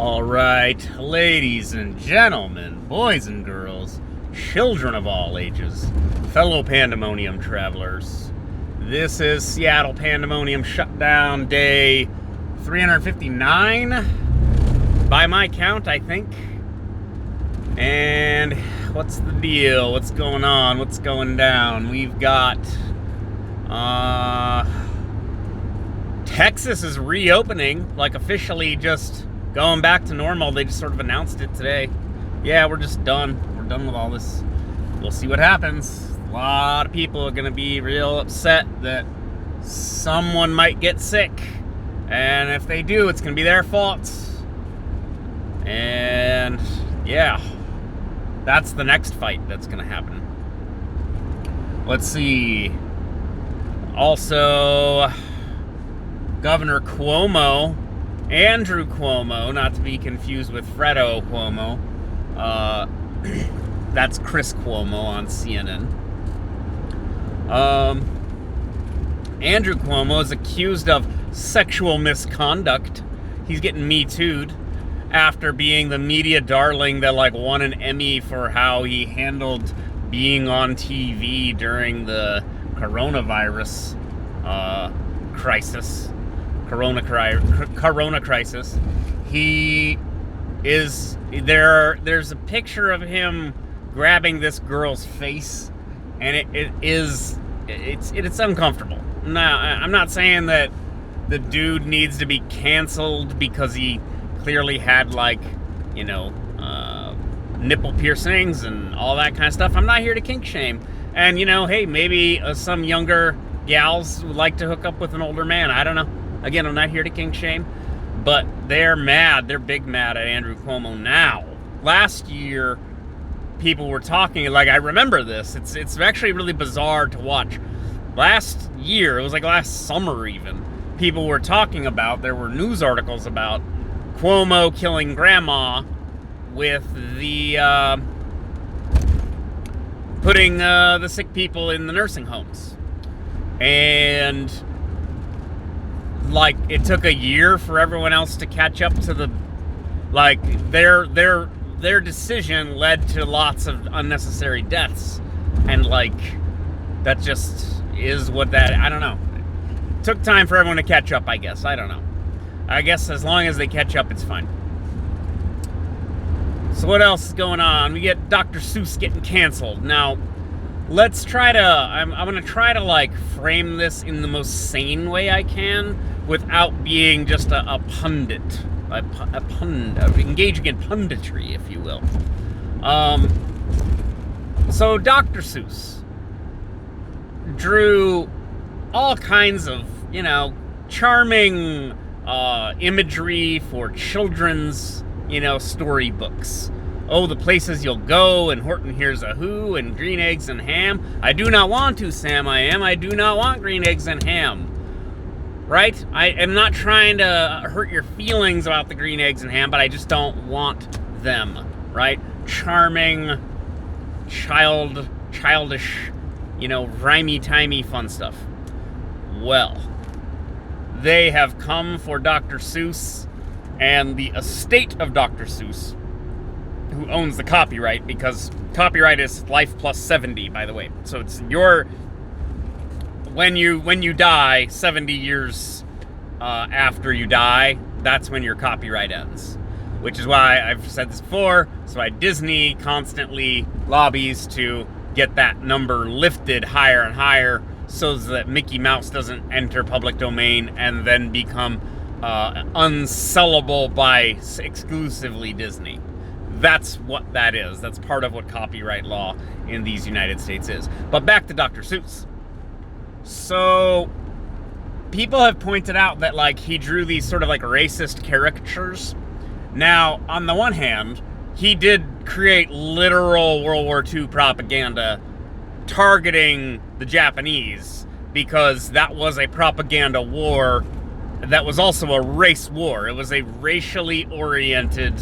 All right, ladies and gentlemen, boys and girls, children of all ages, fellow Pandemonium travelers, this is Seattle Pandemonium Shutdown Day 359, by my count, I think. And what's the deal? What's going on? What's going down? We've got, Texas is reopening, like officially just going back to normal. They just sort of announced it today. Yeah, we're just done. We're done with all this. We'll see what happens. A lot of people are going to be real upset that someone might get sick. And if they do, it's going to be their fault. And yeah, that's the next fight that's going to happen. Let's see. Also, Governor Cuomo, Andrew Cuomo, not to be confused with Fredo Cuomo. That's Chris Cuomo on CNN. Andrew Cuomo is accused of sexual misconduct. He's getting Me Too'd after being the media darling that won an Emmy for how he handled being on TV during the coronavirus crisis. Corona crisis. He is there. There's a picture of him grabbing this girl's face, and it's uncomfortable. Now, I'm not saying that the dude needs to be canceled because he clearly had nipple piercings and all that kind of stuff. I'm not here to kink shame. And hey, maybe some younger gals would like to hook up with an older man. I don't know. Again, I'm not here to kink shame, but they're mad. They're big mad at Andrew Cuomo now. Last year, people were talking, I remember this. It's actually really bizarre to watch. Last year, it was last summer even, people were talking about, there were news articles about Cuomo killing grandma with the, putting the sick people in the nursing homes. And it took a year for everyone else to catch up to the, their decision led to lots of unnecessary deaths. And that just is what that, I don't know. It took time for everyone to catch up, I guess. I don't know. I guess as long as they catch up, it's fine. So what else is going on? We get Dr. Seuss getting canceled. Now, let's try to, I'm going to try to frame this in the most sane way I can without being just a pundit, engaging in punditry, if you will. So Dr. Seuss drew all kinds of, charming imagery for children's, storybooks. Oh, the places you'll go, and Horton Hears a Who, and Green Eggs and Ham. I do not want to, Sam, I do not want green eggs and ham. Right? I am not trying to hurt your feelings about the green eggs and ham, but I just don't want them. Right? Charming, childish, rhymey-timey fun stuff. Well, they have come for Dr. Seuss and the estate of Dr. Seuss, who owns the copyright, because copyright is life plus 70, by the way. So it's your, when you die, 70 years after you die, that's when your copyright ends. Which is why I've said this before, so why Disney constantly lobbies to get that number lifted higher and higher so that Mickey Mouse doesn't enter public domain and then become unsellable by exclusively Disney. That's what that is. That's part of what copyright law in these United States is. But back to Dr. Seuss. So, people have pointed out that, he drew these sort of, racist caricatures. Now, on the one hand, he did create literal World War II propaganda targeting the Japanese, because that was a propaganda war that was also a race war. It was a racially oriented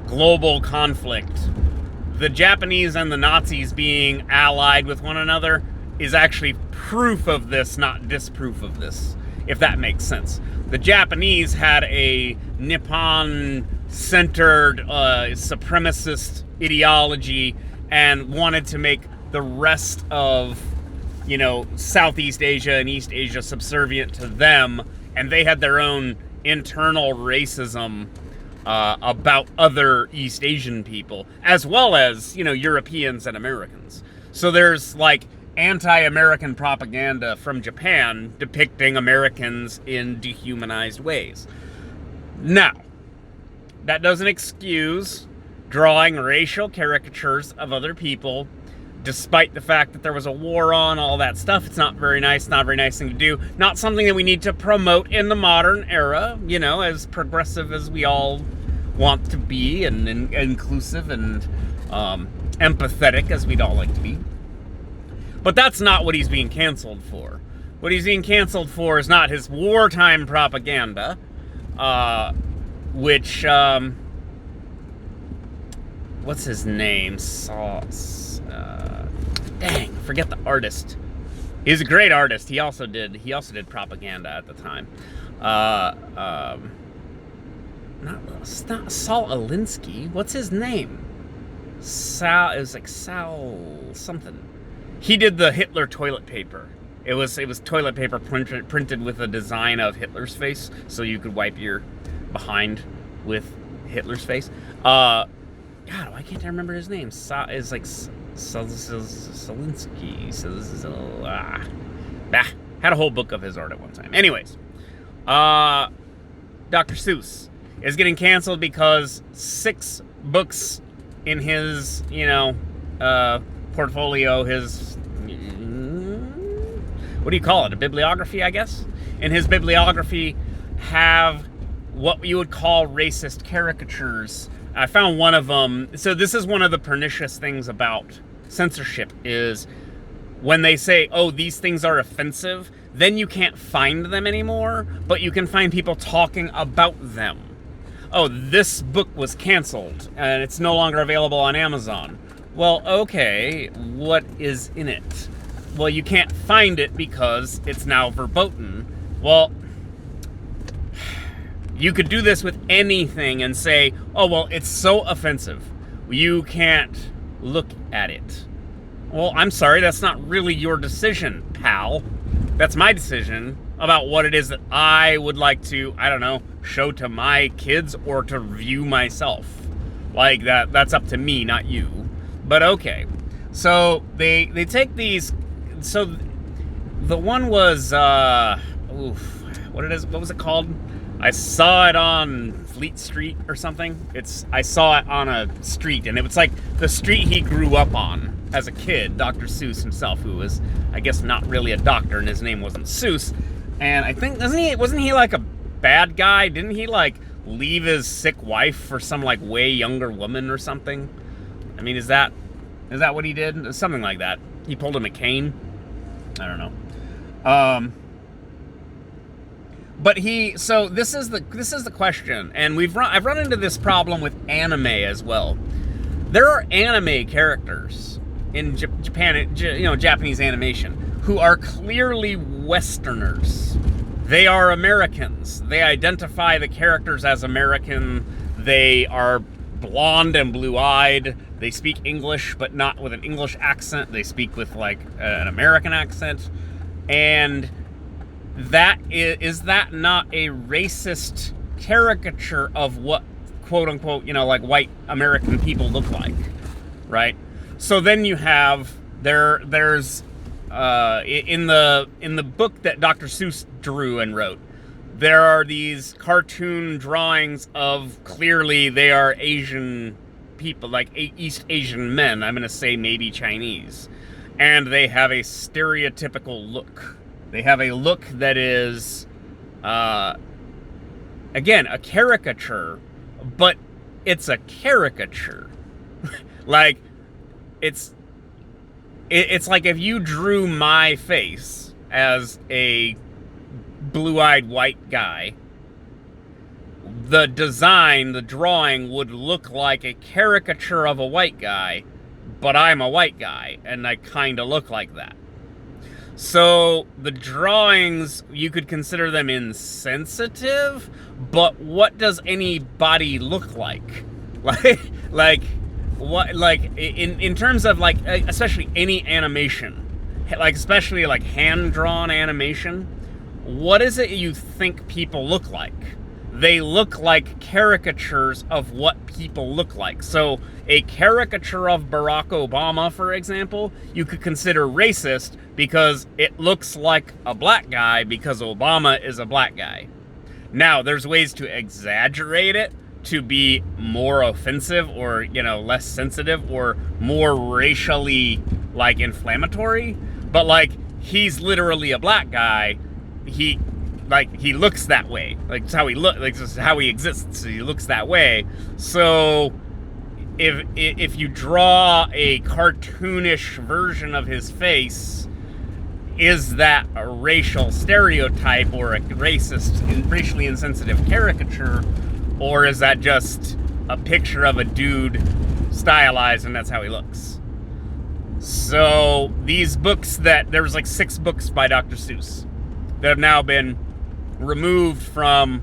global conflict. The Japanese and the Nazis being allied with one another is actually proof of this, not disproof of this, if that makes sense. The Japanese had a Nippon-centered supremacist ideology and wanted to make the rest of, Southeast Asia and East Asia subservient to them, and they had their own internal racism about other East Asian people, as well as, Europeans and Americans. So there's, anti-American propaganda from Japan depicting Americans in dehumanized ways. Now, that doesn't excuse drawing racial caricatures of other people, despite the fact that there was a war on, all that stuff. It's not very nice, not a very nice thing to do. Not something that we need to promote in the modern era, as progressive as we all want to be, and inclusive and empathetic as we'd all like to be. But that's not what he's being canceled for. What he's being canceled for is not his wartime propaganda, which, what's his name? Forget the artist. He's a great artist. He also did propaganda at the time. It's not Saul Alinsky. What's his name? It was like Sal something. He did the Hitler toilet paper. It was toilet paper printed with a design of Hitler's face, so you could wipe your behind with Hitler's face. God, why can't I remember his name? It's like Solinsky. Had a whole book of his art at one time. Anyways, Dr. Seuss is getting canceled because 6 books in his, portfolio, his, what do you call it? A bibliography, I guess? In his bibliography have what you would call racist caricatures. I found one of them. So this is one of the pernicious things about censorship is when they say, oh, these things are offensive, then you can't find them anymore, but you can find people talking about them. Oh, this book was canceled and it's no longer available on Amazon. Well, okay, what is in it? Well, you can't find it because it's now verboten. Well, you could do this with anything and say, oh, well, it's so offensive, you can't look at it. Well, I'm sorry, that's not really your decision, pal. That's my decision about what it is that I would like to, show to my kids or to view myself. Like, that's up to me, not you. But okay. So they take these. So the one was what was it called? I saw it on Fleet Street or something. I saw it on a street, and it was like the street he grew up on as a kid. Dr. Seuss himself, who was, I guess, not really a doctor, and his name wasn't Seuss. And I think wasn't he like a bad guy? Didn't he like leave his sick wife for some like way younger woman or something? I mean, is that what he did? Something like that. He pulled a McCain. I don't know. But so this is the question, and I've run into this problem with anime as well. There are anime characters in Japan, Japanese animation, who are clearly Westerners. They are Americans. They identify the characters as American. They are blonde and blue-eyed. They speak English, but not with an English accent. They speak with like an American accent. And is that not a racist caricature of what, quote unquote, like white American people look like, right? So then you have there's in the book that Dr. Seuss drew and wrote, there are these cartoon drawings of clearly they are Asian people, like East Asian men. I'm going to say maybe Chinese. And they have a stereotypical look. They have a look that is, again, a caricature, but it's a caricature. Like, it's like if you drew my face as a blue-eyed white guy, the design, the drawing would look like a caricature of a white guy, but I'm a white guy, and I kind of look like that. So the drawings, you could consider them insensitive, but what does anybody look like? Like what, like in terms of like, especially any animation, like especially like hand-drawn animation, what is it you think people look like? They look like caricatures of what people look like. So a caricature of Barack Obama, for example, you could consider racist because it looks like a black guy because Obama is a black guy. Now, there's ways to exaggerate it to be more offensive or, you know, less sensitive or more racially, like, inflammatory. But, like, he's literally a black guy. He looks that way. Like, it's how he this is how he exists. He looks that way. So if you draw a cartoonish version of his face, is that a racial stereotype or a racist and racially insensitive caricature, or is that just a picture of a dude stylized and that's how he looks? So these books there was like 6 books by Dr. Seuss that have now been removed from,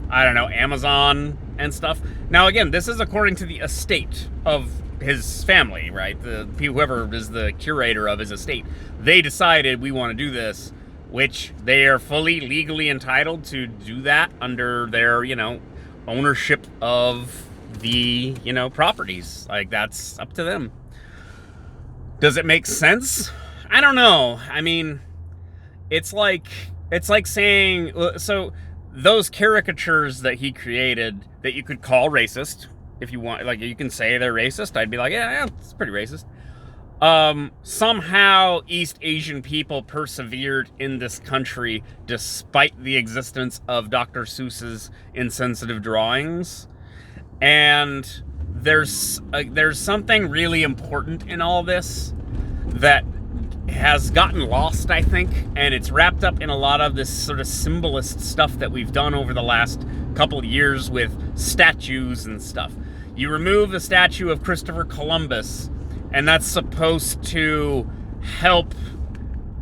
I don't know, Amazon and stuff. Now, again, this is according to the estate of his family, right? Whoever is the curator of his estate. They decided we want to do this, which they are fully legally entitled to do that under their, you know, ownership of the, you know, properties. Like, that's up to them. Does it make sense? I don't know. I mean, it's like saying, so those caricatures that he created that you could call racist, if you want, like, you can say they're racist. I'd be like, yeah, it's pretty racist. Somehow East Asian people persevered in this country despite the existence of Dr. Seuss's insensitive drawings. And there's something really important in all this that has gotten lost, I think, and it's wrapped up in a lot of this sort of symbolist stuff that we've done over the last couple of years with statues and stuff. You remove the statue of Christopher Columbus, and that's supposed to help,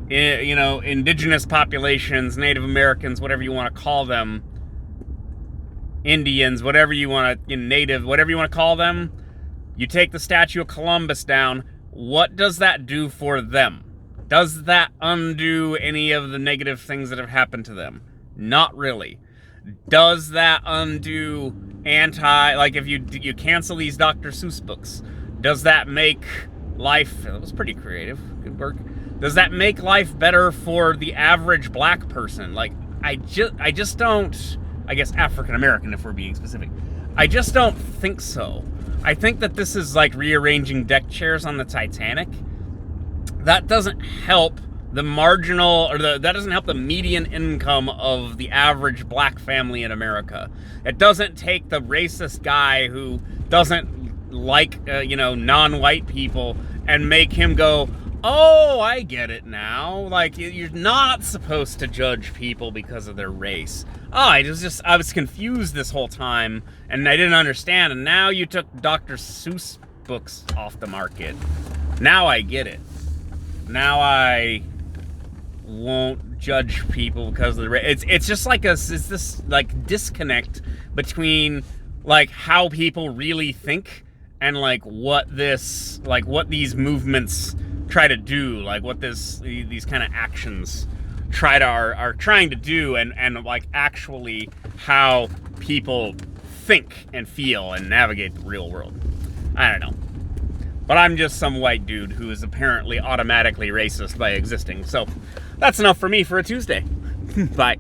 you know, indigenous populations, Native Americans, whatever you want to call them, Indians, whatever you want to, native, whatever you want to call them. You take the statue of Columbus down. What does that do for them? Does that undo any of the negative things that have happened to them? Not really. Does that undo like if you cancel these Dr. Seuss books, does that make life, that was pretty creative, good work. Does that make life better for the average black person? Like, I just don't, I guess African American if we're being specific. I just don't think so. I think that this is like rearranging deck chairs on the Titanic. That doesn't help the marginal, or that doesn't help the median income of the average black family in America. It doesn't take the racist guy who doesn't like, non-white people and make him go, oh, I get it now. Like, you're not supposed to judge people because of their race. Oh, I was confused this whole time, and I didn't understand, and now you took Dr. Seuss books off the market. Now I get it. Now I won't judge people because of the race. It's just like it's this like disconnect between like how people really think and like what these movements try to do, like what these kind of actions are trying to do, and like actually how people think and feel and navigate the real world. I don't know. But I'm just some white dude who is apparently automatically racist by existing. So that's enough for me for a Tuesday. Bye.